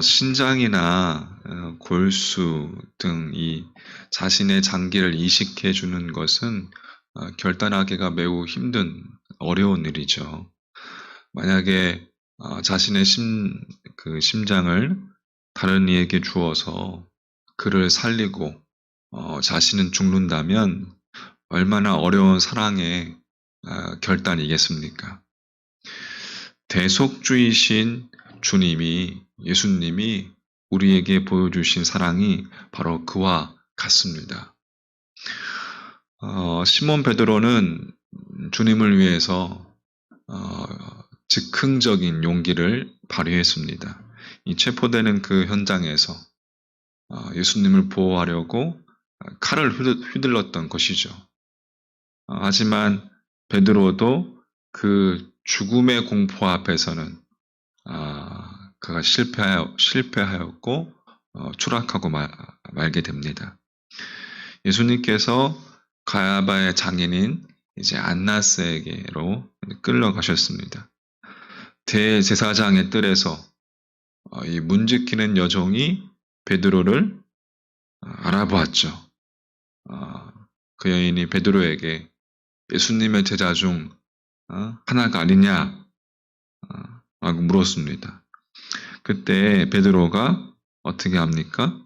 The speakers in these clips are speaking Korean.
신장이나 골수 등 이 자신의 장기를 이식해 주는 것은 결단하기가 매우 힘든 어려운 일이죠. 만약에 자신의 심장을 다른 이에게 주어서 그를 살리고 자신은 죽는다면 얼마나 어려운 사랑의 결단이겠습니까? 대속주이신 예수님이 우리에게 보여주신 사랑이 바로 그와 같습니다. 시몬 베드로는 주님을 위해서 즉흥적인 용기를 발휘했습니다. 이 체포되는 그 현장에서 예수님을 보호하려고 칼을 휘둘렀던 것이죠. 하지만 베드로도 그 죽음의 공포 앞에서는 그가 실패하였고 추락하고 말게 됩니다. 예수님께서 가야바의 장인인 이제 안나스에게로 끌려가셨습니다. 대제사장의 뜰에서 이 문지키는 여종이 베드로를 알아보았죠. 그 여인이 베드로에게 예수님의 제자 중 하나가 아니냐 라고 물었습니다. 그때 베드로가 어떻게 합니까?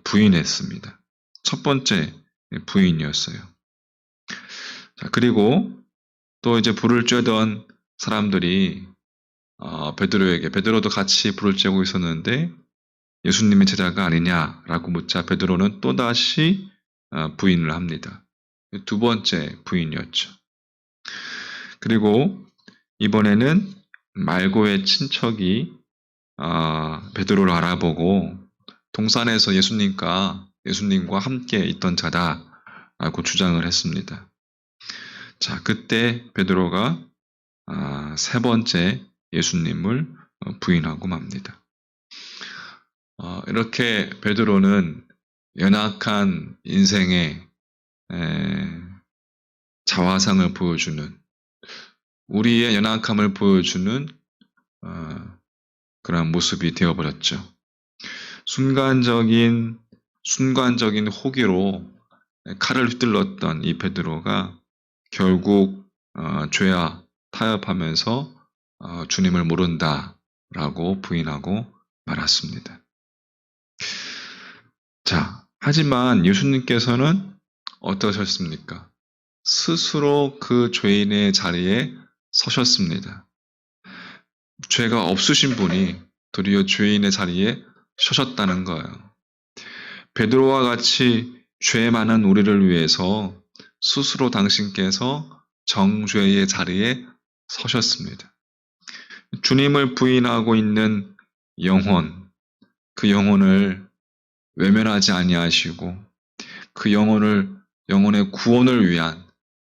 부인했습니다. 첫 번째 부인이었어요. 자, 그리고 또 이제 불을 쬐던 사람들이 베드로도 같이 불을 쬐고 있었는데 예수님의 제자가 아니냐라고 묻자 베드로는 또다시 부인을 합니다. 두 번째 부인이었죠. 그리고 이번에는 말고의 친척이 베드로를 알아보고 동산에서 예수님과 함께 있던 자다라고 주장을 했습니다. 자, 그때 베드로가 세 번째 예수님을 부인하고 맙니다. 이렇게 베드로는 연약한 인생의 자화상을 보여주는, 우리의 연약함을 보여주는 그런 모습이 되어버렸죠. 순간적인 호기로 칼을 휘둘렀던 이 베드로가 결국 죄와 타협하면서 주님을 모른다라고 부인하고 말았습니다. 자, 하지만 예수님께서는 어떠셨습니까? 스스로 그 죄인의 자리에 서셨습니다. 죄가 없으신 분이 도리어 죄인의 자리에 서셨다는 거예요. 베드로와 같이 죄 많은 우리를 위해서 스스로 당신께서 정죄의 자리에 서셨습니다. 주님을 부인하고 있는 영혼, 그 영혼을 외면하지 아니하시고 그 영혼의 구원을 위한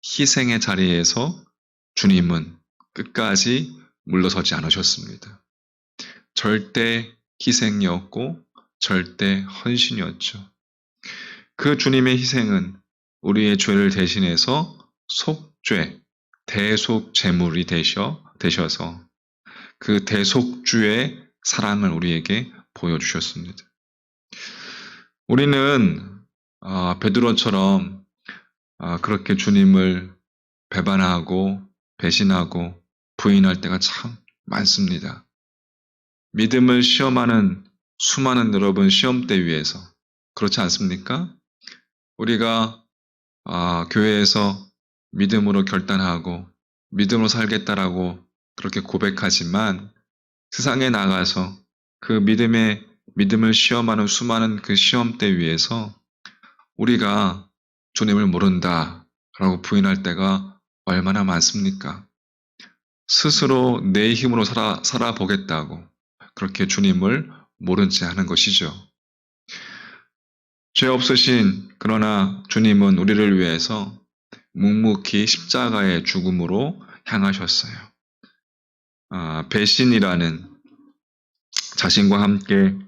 희생의 자리에서 주님은 끝까지 물러서지 않으셨습니다. 절대 희생이었고 절대 헌신이었죠. 그 주님의 희생은 우리의 죄를 대신해서 대속 제물이 되셔서 그 대속주의 사랑을 우리에게 보여주셨습니다. 우리는 베드로처럼 그렇게 주님을 배반하고 배신하고 부인할 때가 참 많습니다. 믿음을 시험하는 수많은 여러분 시험대 위에서 그렇지 않습니까? 우리가 교회에서 믿음으로 결단하고 믿음으로 살겠다라고 그렇게 고백하지만 세상에 나가서 그 믿음을 시험하는 수많은 그 시험대 위에서 우리가 주님을 모른다라고 부인할 때가 얼마나 많습니까? 스스로 내 힘으로 살아보겠다고 그렇게 주님을 모른 채 하는 것이죠. 죄 없으신 그러나 주님은 우리를 위해서 묵묵히 십자가의 죽음으로 향하셨어요. 배신이라는 자신과 함께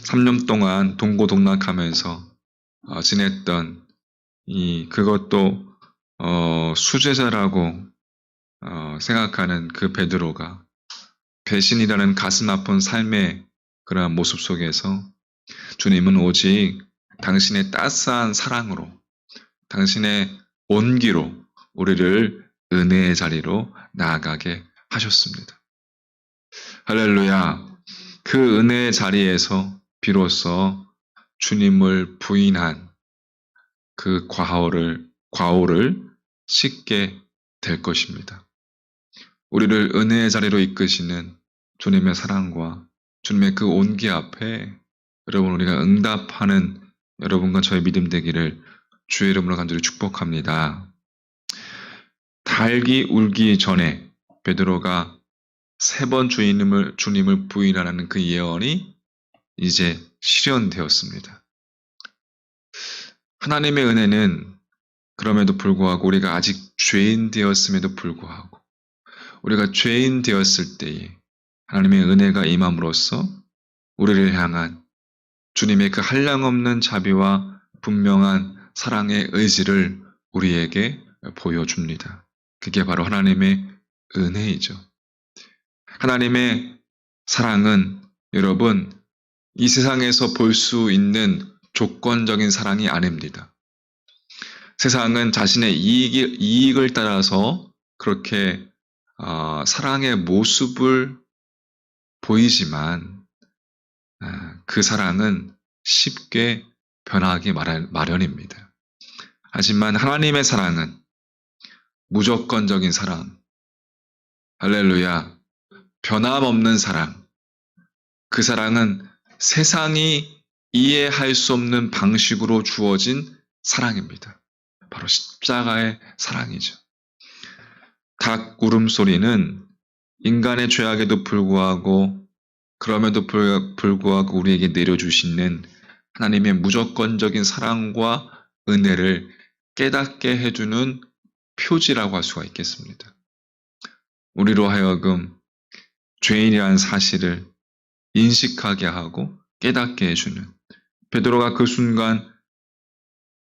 3년 동안 동고동락하면서 지냈던 그것도 수제자라고 생각하는 그 베드로가 배신이라는 가슴 아픈 삶의 그러한 모습 속에서 주님은 오직 당신의 따스한 사랑으로, 당신의 온기로 우리를 은혜의 자리로 나아가게 하셨습니다. 할렐루야. 그 은혜의 자리에서 비로소 주님을 부인한 그 과오를 씻게 될 것입니다. 우리를 은혜의 자리로 이끄시는 주님의 사랑과 주님의 그 온기 앞에 여러분 우리가 응답하는 여러분과 저의 믿음 되기를 주의 이름으로 간절히 축복합니다. 닭이 울기 전에 베드로가 3번 주님을 부인하는 그 예언이 이제 실현되었습니다. 하나님의 은혜는 그럼에도 불구하고 우리가 아직 죄인 되었음에도 불구하고 우리가 죄인 되었을 때에 하나님의 은혜가 임함으로써 우리를 향한 주님의 그 한량없는 자비와 분명한 사랑의 의지를 우리에게 보여줍니다. 그게 바로 하나님의 은혜이죠. 하나님의 사랑은 여러분 이 세상에서 볼 수 있는 조건적인 사랑이 아닙니다. 세상은 자신의 이익을 따라서 그렇게 사랑의 모습을 보이지만 그 사랑은 쉽게 변하기 마련입니다. 하지만 하나님의 사랑은 무조건적인 사랑, 할렐루야, 변함없는 사랑, 그 사랑은 세상이 이해할 수 없는 방식으로 주어진 사랑입니다. 바로 십자가의 사랑이죠. 닭 울음소리는 인간의 죄악에도 불구하고 그럼에도 불구하고 우리에게 내려주시는 하나님의 무조건적인 사랑과 은혜를 깨닫게 해주는 표지라고 할 수가 있겠습니다. 우리로 하여금 죄인이라는 사실을 인식하게 하고 깨닫게 해주는 베드로가 그 순간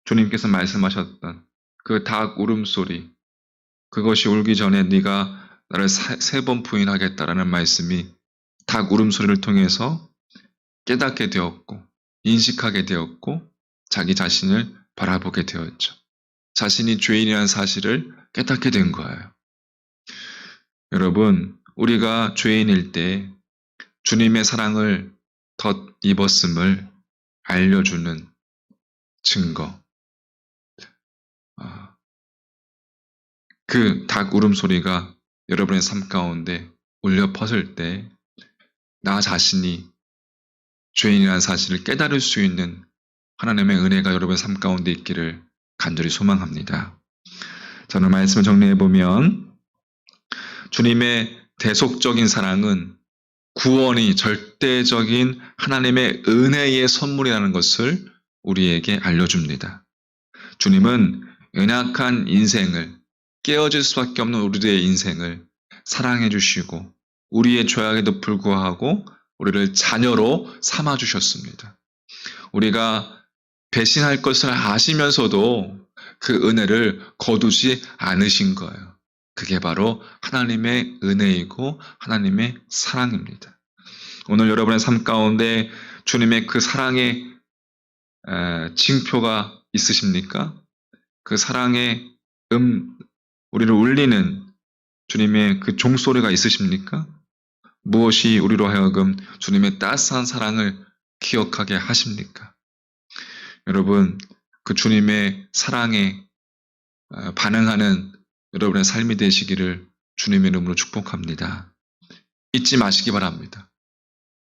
주님께서 말씀하셨던 그 닭 울음소리, 그것이 울기 전에 네가 나를 3번 부인하겠다라는 말씀이 닭 울음소리를 통해서 깨닫게 되었고 인식하게 되었고 자기 자신을 바라보게 되었죠. 자신이 죄인이라는 사실을 깨닫게 된 거예요. 여러분, 우리가 죄인일 때 주님의 사랑을 덧입었음을 알려주는 증거, 그 닭 울음소리가 여러분의 삶 가운데 울려 퍼질 때 나 자신이 죄인이라는 사실을 깨달을 수 있는 하나님의 은혜가 여러분의 삶 가운데 있기를 간절히 소망합니다. 저는 말씀을 정리해보면 주님의 대속적인 사랑은 구원이 절대적인 하나님의 은혜의 선물이라는 것을 우리에게 알려줍니다. 주님은 연약한 인생을, 깨어질 수밖에 없는 우리들의 인생을 사랑해 주시고 우리의 죄악에도 불구하고 우리를 자녀로 삼아 주셨습니다. 우리가 배신할 것을 아시면서도 그 은혜를 거두지 않으신 거예요. 그게 바로 하나님의 은혜이고 하나님의 사랑입니다. 오늘 여러분의 삶 가운데 주님의 그 사랑의 징표가 있으십니까? 그 사랑의 우리를 울리는 주님의 그 종소리가 있으십니까? 무엇이 우리로 하여금 주님의 따스한 사랑을 기억하게 하십니까? 여러분, 그 주님의 사랑에 반응하는 여러분의 삶이 되시기를 주님의 이름으로 축복합니다. 잊지 마시기 바랍니다.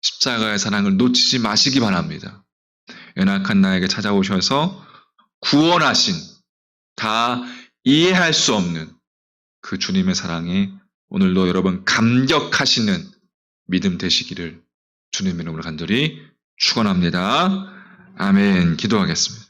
십자가의 사랑을 놓치지 마시기 바랍니다. 연약한 나에게 찾아오셔서 구원하신, 다 이해할 수 없는 그 주님의 사랑에 오늘도 여러분 감격하시는 믿음 되시기를 주님의 이름으로 간절히 축원합니다. 아멘. 기도하겠습니다.